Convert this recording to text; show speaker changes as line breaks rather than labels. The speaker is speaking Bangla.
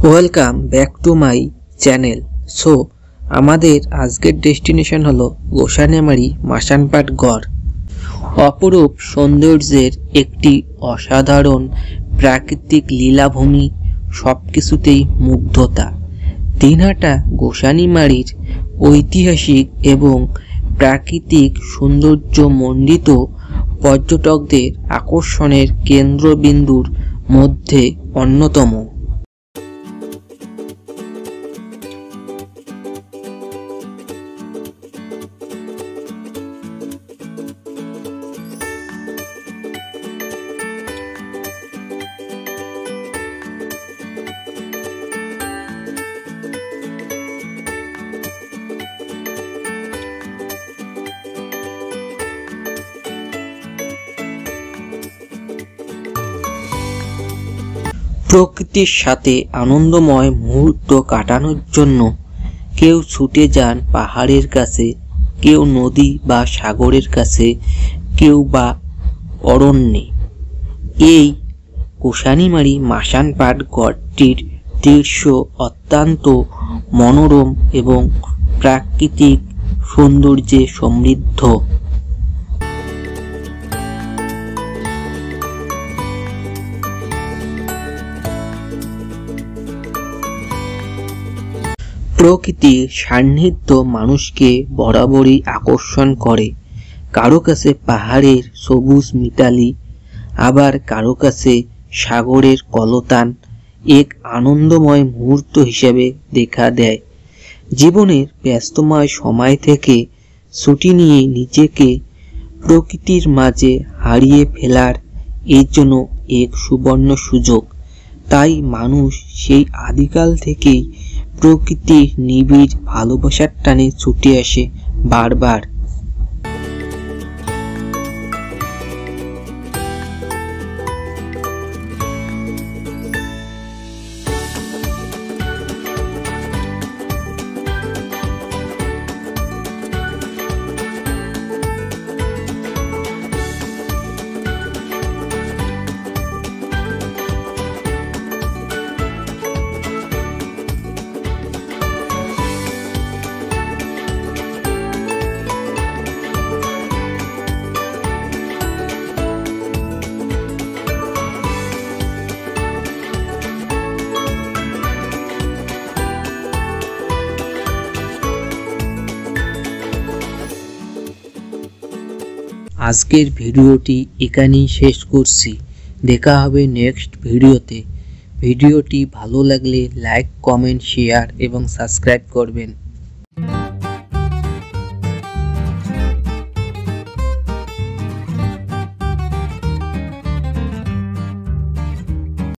Welcome back to my channel. So আমাদের আজকের ডেস্টিনেশন হলো গোসানিমারি মাসানপাট গড়। অপরূপ সৌন্দর্যের একটি অসাধারণ প্রাকৃতিক লীলাভূমি, সব কিছুতেই মুগ্ধতা। দিনহাটা গোসানিমারির ঐতিহাসিক এবং প্রাকৃতিক সৌন্দর্য মণ্ডিত পর্যটকদের আকর্ষণের কেন্দ্রবিন্দুর মধ্যে অন্যতম। প্রকৃতির সাথে আনন্দময় মুহূর্ত কাটানোর জন্য কেউ ছুটে যান পাহাড়ের কাছে, কেউ নদী বা সাগরের কাছে, কেউ বা অরণ্যে। এই গোসানিমারি মাসানপাট গড়টির দৃশ্য অত্যন্ত মনোরম এবং প্রাকৃতিক সৌন্দর্যে সমৃদ্ধ। প্রকৃতির সান্নিধ্য মানুষকে বরাবরই আকর্ষণ করে। কারো কাছে পাহাড়ের সবুজ মিতালি, আবার কারো কাছে সাগরের কলতান এক আনন্দময় মুহূর্ত হিসেবে দেখা দেয়। জীবনের ব্যস্তময় সময় থেকে ছুটি নিয়ে নিজেকে প্রকৃতির মাঝে হারিয়ে ফেলার এর জন্য এক সুবর্ণ সুযোগ। তাই মানুষ সেই আদিকাল থেকেই প্রকৃতির নিবিড় ভালোবাসার টানে ছুটে আসে বারবার। আজকের ভিডিওটি এখানেই শেষ করছি। দেখা হবে নেক্সট ভিডিওতে। ভিডিওটি ভালো লাগলে লাইক, কমেন্ট, শেয়ার এবং সাবস্ক্রাইব করবেন।